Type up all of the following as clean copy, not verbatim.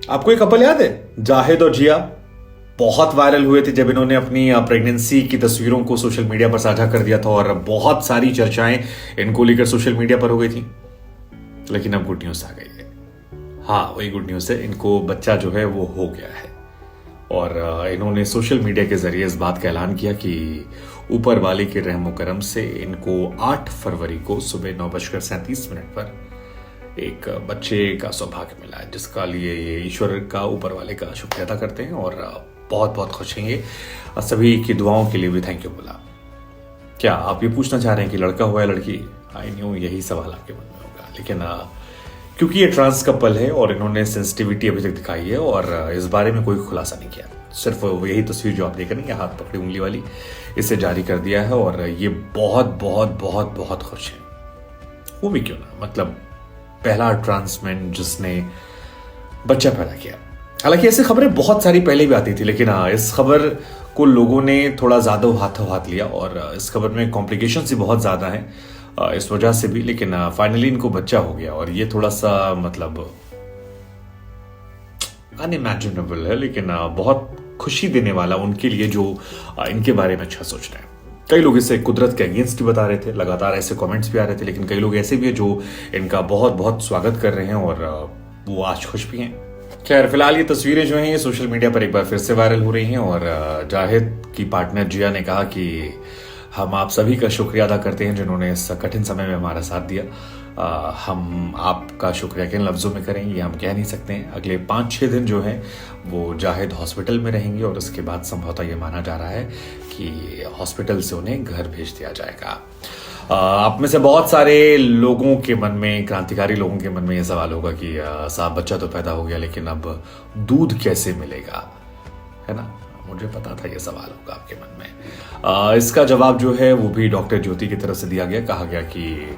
आपको एक कपल याद है, जाहिद और जिया? बहुत वायरल हुए थे जब इन्होंने अपनी प्रेगनेंसी की तस्वीरों को सोशल मीडिया पर साझा कर दिया था और बहुत सारी चर्चाएं इनको लेकर सोशल मीडिया पर हो गई थी। लेकिन अब गुड न्यूज आ गई है। हाँ, वही गुड न्यूज है, इनको बच्चा जो है वो हो गया है। और इन्होंने सोशल मीडिया के जरिए इस बात का ऐलान किया कि ऊपर वाले के रहमो करम से इनको 8 फरवरी को सुबह 9:37 पर एक बच्चे का सौभाग्य मिला है, जिसका लिए ये ईश्वर का, ऊपर वाले का शुक्रिया अदा करते हैं और बहुत बहुत खुश हैं। ये सभी की दुआओं के लिए भी थैंक यू बोला। क्या आप ये पूछना चाह रहे हैं कि लड़का हुआ है लड़की? आई न्यू यही सवाल आपके मन में होगा, लेकिन क्योंकि ये ट्रांस कपल है और इन्होंने सेंसिटिविटी अभी तक दिखाई है और इस बारे में कोई खुलासा नहीं किया, सिर्फ यही तस्वीर जो आप देख रहे हैं, हाथ पकड़ी उंगली वाली, इसे जारी कर दिया है और ये बहुत बहुत बहुत बहुत खुश है। वो भी क्यों ना, मतलब पहला ट्रांस मैन जिसने बच्चा पैदा किया। हालांकि ऐसी खबरें बहुत सारी पहले भी आती थी, लेकिन इस खबर को लोगों ने थोड़ा ज्यादा हाथों हाथ लिया और इस खबर में कॉम्प्लिकेशंस भी बहुत ज्यादा हैं इस वजह से भी। लेकिन फाइनली इनको बच्चा हो गया और ये थोड़ा सा मतलब अनइमेजिनेबल है, लेकिन बहुत खुशी देने वाला उनके लिए जो इनके बारे में अच्छा सोच रहे हैं। कई लोग इसे कुदरत के अगेंस्ट भी बता रहे थे, लगातार ऐसे कमेंट्स भी आ रहे थे, लेकिन कई लोग ऐसे भी है जो इनका बहुत बहुत स्वागत कर रहे हैं और वो आज खुश भी हैं। खैर, फिलहाल ये तस्वीरें जो हैं ये सोशल मीडिया पर एक बार फिर से वायरल हो रही हैं और जाहिद की पार्टनर जिया ने कहा कि हम आप सभी का शुक्रिया अदा करते हैं जिन्होंने इस कठिन समय में हमारा साथ दिया। हम आपका शुक्रिया किन लफ्ज़ों में करें ये हम कह नहीं सकते हैं। अगले 5-6 दिन जो हैं वो जाहिद हॉस्पिटल में रहेंगे और उसके बाद संभवतः ये माना जा रहा है कि हॉस्पिटल से उन्हें घर भेज दिया जाएगा। आप में से बहुत सारे लोगों के मन में, क्रांतिकारी लोगों के मन में ये सवाल होगा कि साहब बच्चा तो पैदा हो गया, लेकिन अब दूध कैसे मिलेगा, है ना? मुझे पता था ये सवाल होगा आपके मन में। इसका जवाब जो है वो भी डॉक्टर ज्योति की तरफ से दिया गया। कहा गया कि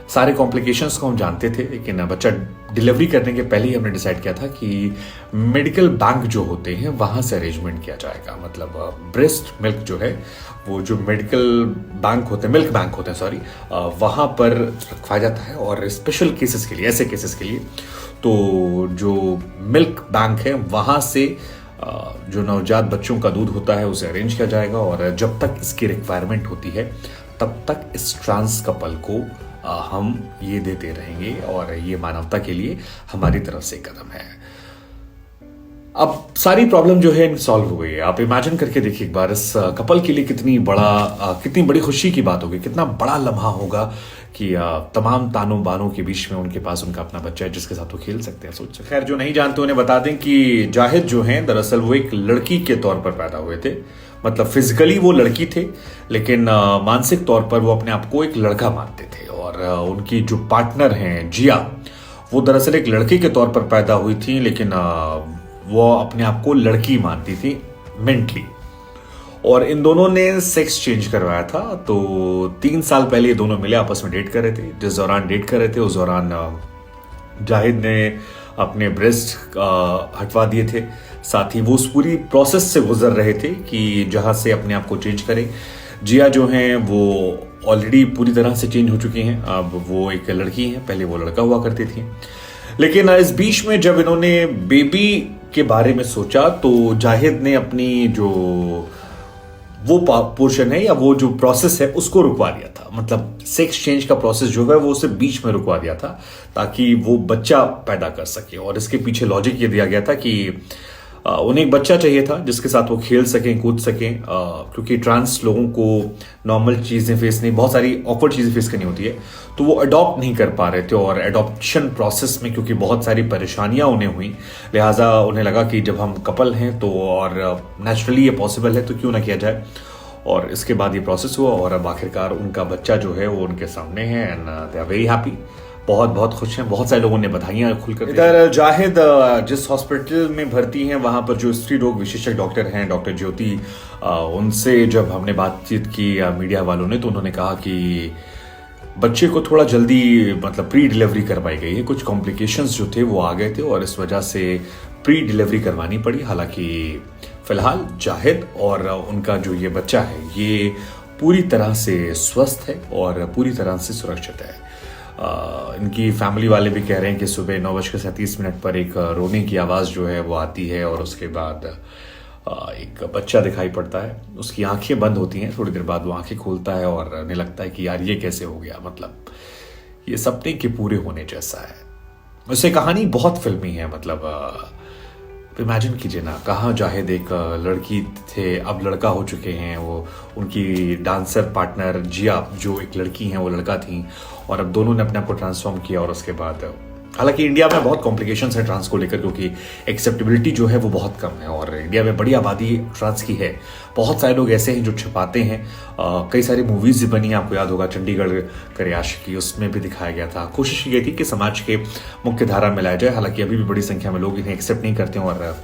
सारे कॉम्प्लिकेशंस को हम जानते थे, लेकिन बच्चा डिलीवरी करने के पहले ही हमने डिसाइड किया था कि मेडिकल बैंक जो होते हैं वहां से अरेंजमेंट किया जाएगा। मतलब ब्रेस्ट मिल्क जो है, वो जो मेडिकल बैंक होते हैं, मिल्क बैंक होते हैं सॉरी, वहां पर रखवाया जाता है और स्पेशल केसेस के लिए, ऐसे केसेस के लिए तो जो मिल्क बैंक है वहां से जो नवजात बच्चों का दूध होता है उसे अरेंज किया जाएगा और जब तक इसकी रिक्वायरमेंट होती है तब तक इस ट्रांस कपल को हम ये देते रहेंगे और ये मानवता के लिए हमारी तरफ से कदम है। अब सारी प्रॉब्लम जो है सॉल्व हो गई है। आप इमेजिन करके देखिए एक बार, इस कपल के लिए कितनी बड़ी खुशी की बात होगी, कितना बड़ा लम्हा होगा कि तमाम तानों बानों के बीच में उनके पास उनका अपना बच्चा है जिसके साथ वो खेल सकते हैं, सोच सकते। खैर, जो नहीं जानते उन्हें बता दें कि जाहिद जो हैं दरअसल वो एक लड़की के तौर पर पैदा हुए थे। मतलब फिजिकली वो लड़की थे, लेकिन मानसिक तौर पर वो अपने आप को एक लड़का मानते थे और उनकी जो पार्टनर हैं जिया, वो दरअसल एक लड़के के तौर पर पैदा हुई थी, लेकिन वो अपने आप को लड़की मानती थी मेंटली। और इन दोनों ने सेक्स चेंज करवाया था। तो 3 साल पहले ये दोनों मिले, आपस में डेट कर रहे थे। जिस दौरान डेट कर रहे थे उस दौरान जाहिद ने अपने ब्रेस्ट हटवा दिए थे, साथ ही वो उस पूरी प्रोसेस से गुजर रहे थे कि जहां से अपने आप को चेंज करें। जिया जो हैं वो ऑलरेडी पूरी तरह से चेंज हो चुकी हैं, अब वो एक लड़की हैं, पहले वो लड़का हुआ करती थी। लेकिन इस बीच में जब इन्होंने बेबी के बारे में सोचा तो जाहिद ने अपनी जो वो पोर्शन है या वो जो प्रोसेस है उसको रुकवा दिया था। मतलब सेक्स चेंज का प्रोसेस जो है वो उसे बीच में रुकवा दिया था ताकि वो बच्चा पैदा कर सके। और इसके पीछे लॉजिक ये दिया गया था कि उन्हें एक बच्चा चाहिए था जिसके साथ वो खेल सकें, कूद सकें, क्योंकि ट्रांस लोगों को नॉर्मल चीज़ें फेस नहीं, बहुत सारी ऑकवर्ड चीज़ें फेस करनी होती है, तो वो अडॉप्ट नहीं कर पा रहे थे। और अडॉप्शन प्रोसेस में क्योंकि बहुत सारी परेशानियां उन्हें हुई, लिहाजा उन्हें लगा कि जब हम कपल हैं तो और नेचुरली ये पॉसिबल है तो क्यों ना किया जाए। और इसके बाद ये प्रोसेस हुआ और अब आखिरकार उनका बच्चा जो है वो उनके सामने है and they are very happy, बहुत बहुत खुश हैं। बहुत सारे लोगों ने बधाइयां खुलकर। इधर जाहिद जिस हॉस्पिटल में भर्ती हैं वहां पर जो स्त्री रोग विशेषज्ञ डॉक्टर हैं, डॉक्टर ज्योति, उनसे जब हमने बातचीत की मीडिया वालों ने, तो उन्होंने कहा कि बच्चे को थोड़ा जल्दी मतलब प्री डिलीवरी करवाई गई है, कुछ कॉम्प्लिकेशंस जो थे वो आ गए थे और इस वजह से प्री डिलीवरी करवानी पड़ी। हालांकि फिलहाल जाहिद और उनका जो ये बच्चा है ये पूरी तरह से स्वस्थ है और पूरी तरह से सुरक्षित है। इनकी फैमिली वाले भी कह रहे हैं कि सुबह 9:37 पर एक रोने की आवाज़ जो है वो आती है और उसके बाद एक बच्चा दिखाई पड़ता है। उसकी आंखें बंद होती हैं, थोड़ी देर बाद वो आंखें खोलता है और उन्हें लगता है कि यार ये कैसे हो गया, मतलब ये सपने के पूरे होने जैसा है। वैसे कहानी बहुत फिल्मी है, मतलब इमेजिन कीजिए ना, कहाँ जाहिद एक लड़की थे, अब लड़का हो चुके हैं वो, उनकी डांसर पार्टनर जिया जो एक लड़की हैं वो लड़का थी, और अब दोनों ने अपने आप को ट्रांसफॉर्म किया। और उसके बाद हालांकि इंडिया में बहुत कॉम्प्लिकेशंस है ट्रांस को लेकर, क्योंकि एक्सेप्टेबिलिटी जो है वो बहुत कम है और इंडिया में बड़ी आबादी ट्रांस की है। बहुत सारे लोग ऐसे हैं जो छिपाते हैं। कई सारी मूवीज भी बनी, आपको याद होगा चंडीगढ़ करे आशिकी, उसमें भी दिखाया गया था। कोशिश की गई थी कि समाज के मुख्य धारा में लाया जाए, हालांकि अभी भी बड़ी संख्या में लोग इन्हें एक्सेप्ट नहीं करते हैं। और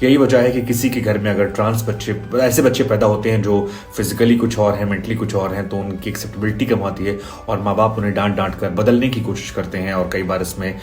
यही वजह है कि किसी के घर में अगर ट्रांस बच्चे, ऐसे बच्चे पैदा होते हैं जो फिजिकली कुछ और हैं, मेंटली कुछ और हैं, तो उनकी एक्सेप्टेबिलिटी कम होती है और माँ बाप उन्हें डांट डांट कर बदलने की कोशिश करते हैं। और कई बार इसमें